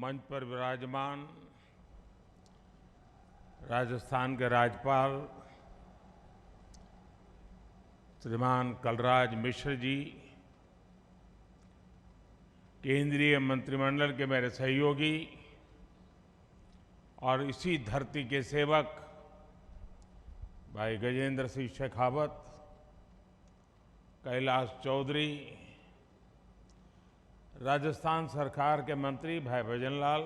मंच पर विराजमान राजस्थान के राज्यपाल श्रीमान कलराज मिश्र जी, केंद्रीय मंत्रिमंडल के मेरे सहयोगी और इसी धरती के सेवक भाई गजेंद्र सिंह शेखावत, कैलाश चौधरी, राजस्थान सरकार के मंत्री भाई भजनलाल,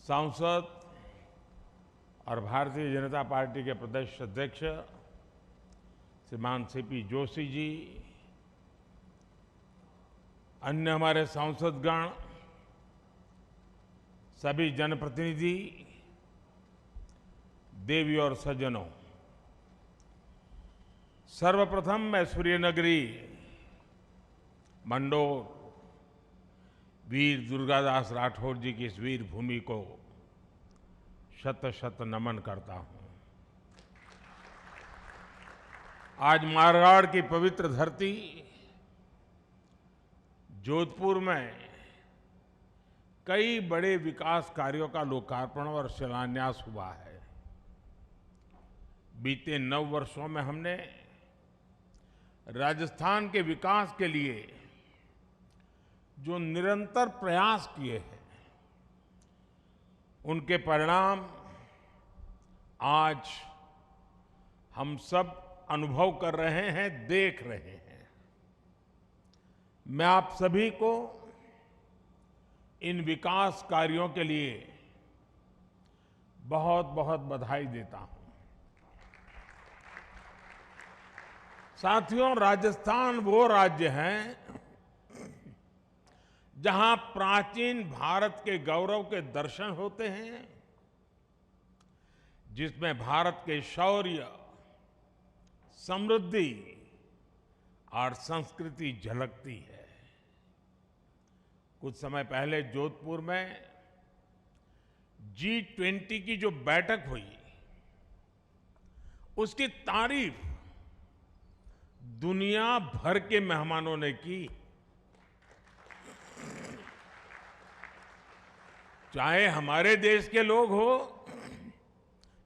सांसद और भारतीय जनता पार्टी के प्रदेश अध्यक्ष श्रीमान सीपी जोशी जी, अन्य हमारे सांसदगण, सभी जनप्रतिनिधि, देवी और सज्जनों, सर्वप्रथम मैं सूर्यनगरी मंडोर वीर दुर्गादास राठौर जी की इस वीर भूमि को शत शत नमन करता हूं। आज मारवाड़ की पवित्र धरती जोधपुर में कई बड़े विकास कार्यों का लोकार्पण और शिलान्यास हुआ है। बीते 9 वर्षों में हमने राजस्थान के विकास के लिए जो निरंतर प्रयास किए हैं, उनके परिणाम आज हम सब अनुभव कर रहे हैं, देख रहे हैं। मैं आप सभी को इन विकास कार्यों के लिए बहुत बहुत बधाई देता हूं। साथियों, राजस्थान वो राज्य है जहां प्राचीन भारत के गौरव के दर्शन होते हैं, जिसमें भारत के शौर्य, समृद्धि और संस्कृति झलकती है। कुछ समय पहले जोधपुर में G20 की जो बैठक हुई, उसकी तारीफ दुनिया भर के मेहमानों ने की। चाहे हमारे देश के लोग हो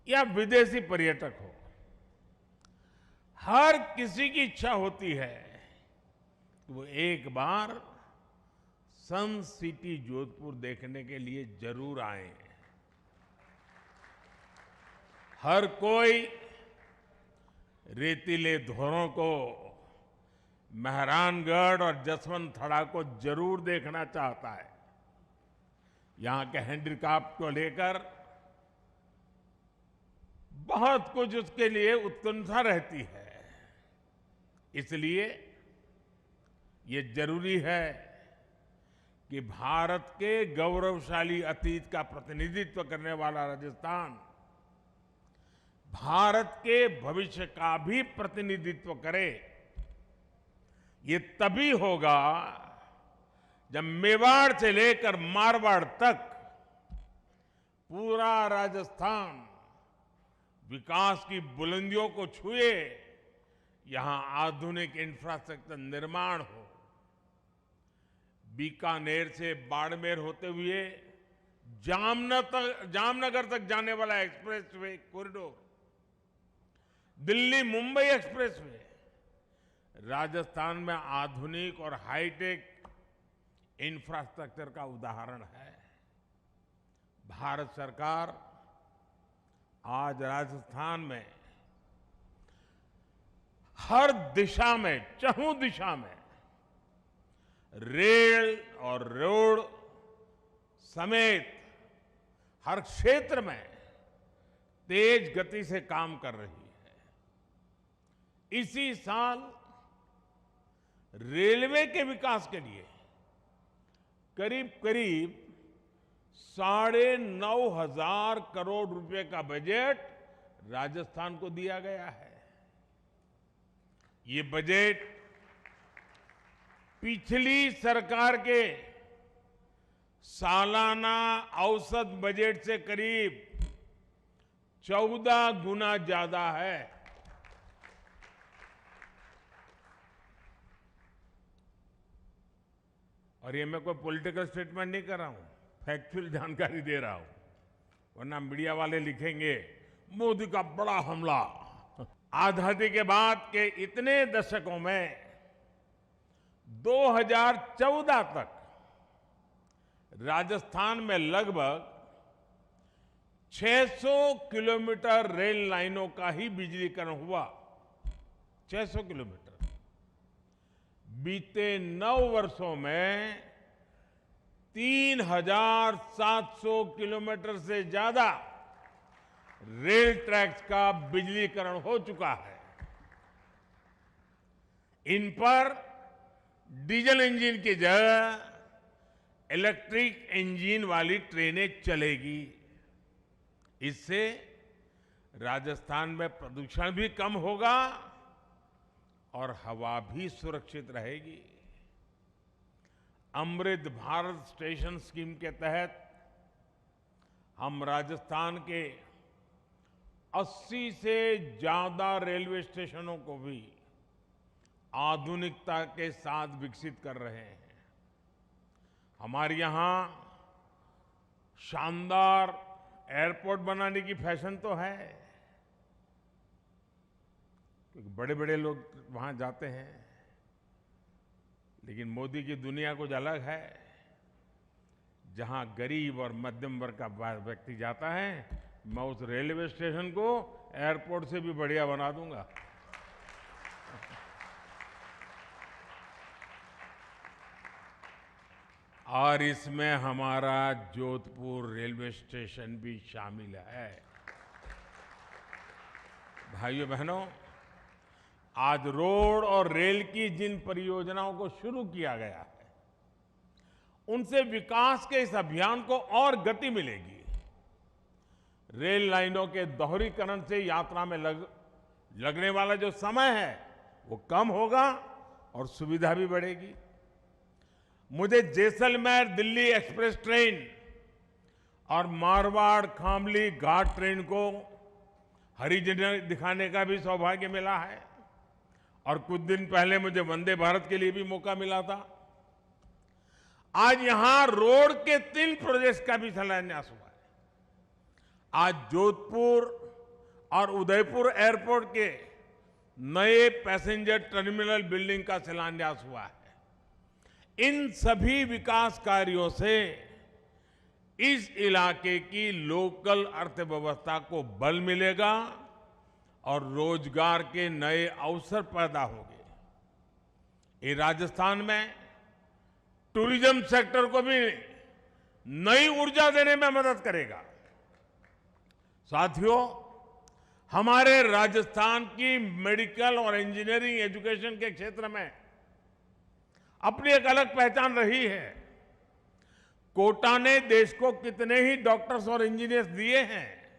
या विदेशी पर्यटक हो, हर किसी की इच्छा होती है कि वो एक बार सन सिटी जोधपुर देखने के लिए जरूर आए। हर कोई रेतीले धोरों को, मेहरानगढ़ और जसवंत थड़ा को जरूर देखना चाहता है। यहां के हैंडीक्राफ्ट को लेकर बहुत कुछ उसके लिए उत्कंठा रहती है। इसलिए ये जरूरी है कि भारत के गौरवशाली अतीत का प्रतिनिधित्व करने वाला राजस्थान भारत के भविष्य का भी प्रतिनिधित्व करे। ये तभी होगा जब मेवाड़ से लेकर मारवाड़ तक पूरा राजस्थान विकास की बुलंदियों को छुए, यहां आधुनिक इंफ्रास्ट्रक्चर निर्माण हो। बीकानेर से बाड़मेर होते हुए जामनगर तक जाने वाला expressway corridor, Delhi Mumbai expressway Rajasthan में आधुनिक और हाईटेक इंफ्रास्ट्रक्चर का उदाहरण है। भारत सरकार आज राजस्थान में हर दिशा में, चहुं दिशा में रेल और रोड समेत हर क्षेत्र में तेज गति से काम कर रही है। इसी साल रेलवे के विकास के लिए करीब करीब 9,500 करोड़ रुपए का बजट राजस्थान को दिया गया है। ये बजट पिछली सरकार के सालाना औसत बजट से करीब 14 गुना ज्यादा है। और ये मैं कोई पॉलिटिकल स्टेटमेंट नहीं कर रहा हूं, फैक्चुअल जानकारी दे रहा हूं, वरना मीडिया वाले लिखेंगे मोदी का बड़ा हमला। आजादी के बाद के इतने दशकों में 2014 तक राजस्थान में लगभग 600 किलोमीटर रेल लाइनों का ही बिजलीकरण हुआ। 600 किलोमीटर। बीते 9 वर्षों में 3,700 किलोमीटर से ज्यादा रेल ट्रैक्स का बिजलीकरण हो चुका है। इन पर डीजल इंजन की जगह इलेक्ट्रिक इंजन वाली ट्रेनें चलेगी। इससे राजस्थान में प्रदूषण भी कम होगा और हवा भी सुरक्षित रहेगी। अमृत भारत स्टेशन स्कीम के तहत हम राजस्थान के 80 से ज्यादा रेलवे स्टेशनों को भी आधुनिकता के साथ विकसित कर रहे हैं। हमारे यहां शानदार एयरपोर्ट बनाने की फैशन तो है, क्योंकि बड़े बड़े लोग वहां जाते हैं, लेकिन मोदी की दुनिया कुछ अलग है। जहां गरीब और मध्यम वर्ग का व्यक्ति जाता है, मैं उस रेलवे स्टेशन को एयरपोर्ट से भी बढ़िया बना दूंगा। और इसमें हमारा जोधपुर रेलवे स्टेशन भी शामिल है। भाइयों बहनों, आज रोड और रेल की जिन परियोजनाओं को शुरू किया गया है, उनसे विकास के इस अभियान को और गति मिलेगी। रेल लाइनों के दोहरीकरण से यात्रा में लगने वाला जो समय है वो कम होगा और सुविधा भी बढ़ेगी। मुझे जैसलमेर दिल्ली एक्सप्रेस ट्रेन और मारवाड़ खामली घाट ट्रेन को हरी झंडी दिखाने का भी सौभाग्य मिला है, और कुछ दिन पहले मुझे वंदे भारत के लिए भी मौका मिला था। आज यहां रोड के 3 प्रोजेक्ट्स का भी शिलान्यास हुआ है। आज जोधपुर और उदयपुर एयरपोर्ट के नए पैसेंजर टर्मिनल बिल्डिंग का शिलान्यास हुआ है। इन सभी विकास कार्यों से इस इलाके की लोकल अर्थव्यवस्था को बल मिलेगा और रोजगार के नए अवसर पैदा होंगे। ये राजस्थान में टूरिज्म सेक्टर को भी नई ऊर्जा देने में मदद करेगा। साथियों, हमारे राजस्थान की मेडिकल और इंजीनियरिंग एजुकेशन के क्षेत्र में अपनी एक अलग पहचान रही है। कोटा ने देश को कितने ही डॉक्टर्स और इंजीनियर्स दिए हैं।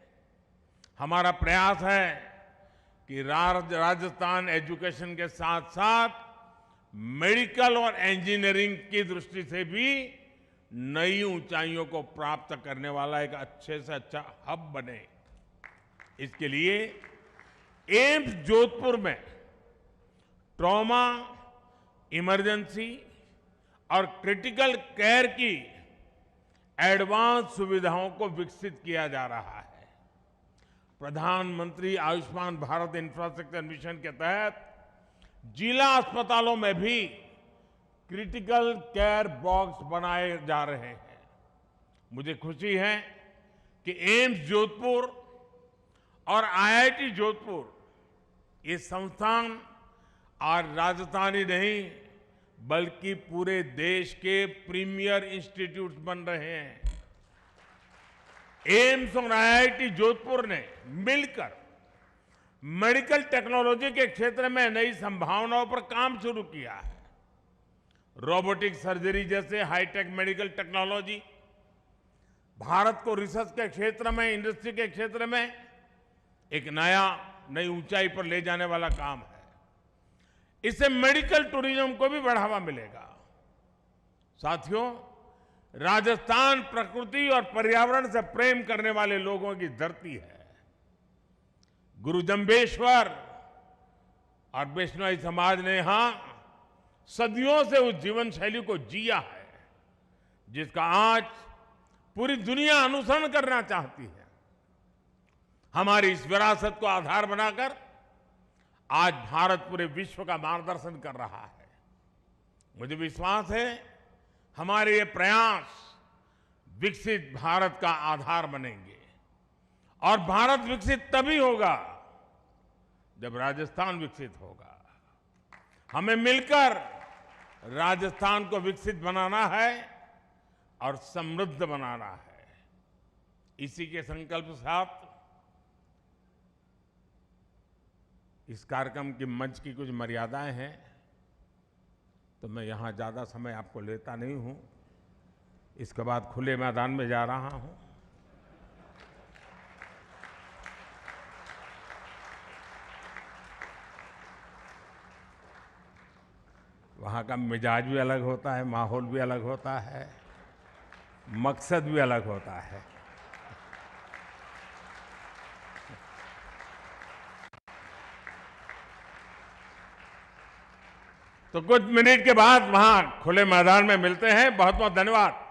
हमारा प्रयास है कि राजस्थान एजुकेशन के साथ साथ मेडिकल और इंजीनियरिंग की दृष्टि से भी नई ऊंचाइयों को प्राप्त करने वाला एक अच्छे से अच्छा हब बने। इसके लिए एम्स जोधपुर में ट्रॉमा, इमरजेंसी और क्रिटिकल केयर की एडवांस सुविधाओं को विकसित किया जा रहा है। प्रधानमंत्री आयुष्मान भारत इंफ्रास्ट्रक्चर मिशन के तहत जिला अस्पतालों में भी क्रिटिकल केयर बॉक्स बनाए जा रहे हैं। मुझे खुशी है कि एम्स जोधपुर और आईआईटी जोधपुर ये संस्थान आज राजस्थान ही नहीं बल्कि पूरे देश के प्रीमियर इंस्टीट्यूट बन रहे हैं। एम्स और आईआईटी जोधपुर ने मिलकर मेडिकल टेक्नोलॉजी के क्षेत्र में नई संभावनाओं पर काम शुरू किया है। रोबोटिक सर्जरी जैसे हाईटेक मेडिकल टेक्नोलॉजी भारत को रिसर्च के क्षेत्र में, इंडस्ट्री के क्षेत्र में एक नई ऊंचाई पर ले जाने वाला काम है। इससे मेडिकल टूरिज्म को भी बढ़ावा मिलेगा। साथियों, राजस्थान प्रकृति और पर्यावरण से प्रेम करने वाले लोगों की धरती है। गुरु जम्बेश्वर और वैष्णव समाज ने यहां सदियों से उस जीवन शैली को जिया है। जिसका आज पूरी दुनिया अनुसरण करना चाहती है। हमारी इस विरासत को आधार बनाकर आज भारत पूरे विश्व का मार्गदर्शन कर रहा है। मुझे विश्वास है हमारे ये प्रयास विकसित भारत का आधार बनेंगे और भारत विकसित तभी होगा जब राजस्थान विकसित होगा। हमें मिलकर राजस्थान को विकसित बनाना है और समृद्ध बनाना है। इसी के संकल्प के साथ इस कार्यक्रम की मंच की कुछ मर्यादाएं हैं, तो मैं यहां ज्यादा समय आपको लेता नहीं हूं। इसके बाद खुले मैदान में जा रहा हूं। वहां का मिजाज भी अलग होता है, माहौल भी अलग होता है, मकसद भी अलग होता है। तो कुछ मिनट के बाद वहां खुले मैदान में मिलते हैं। बहुत बहुत धन्यवाद।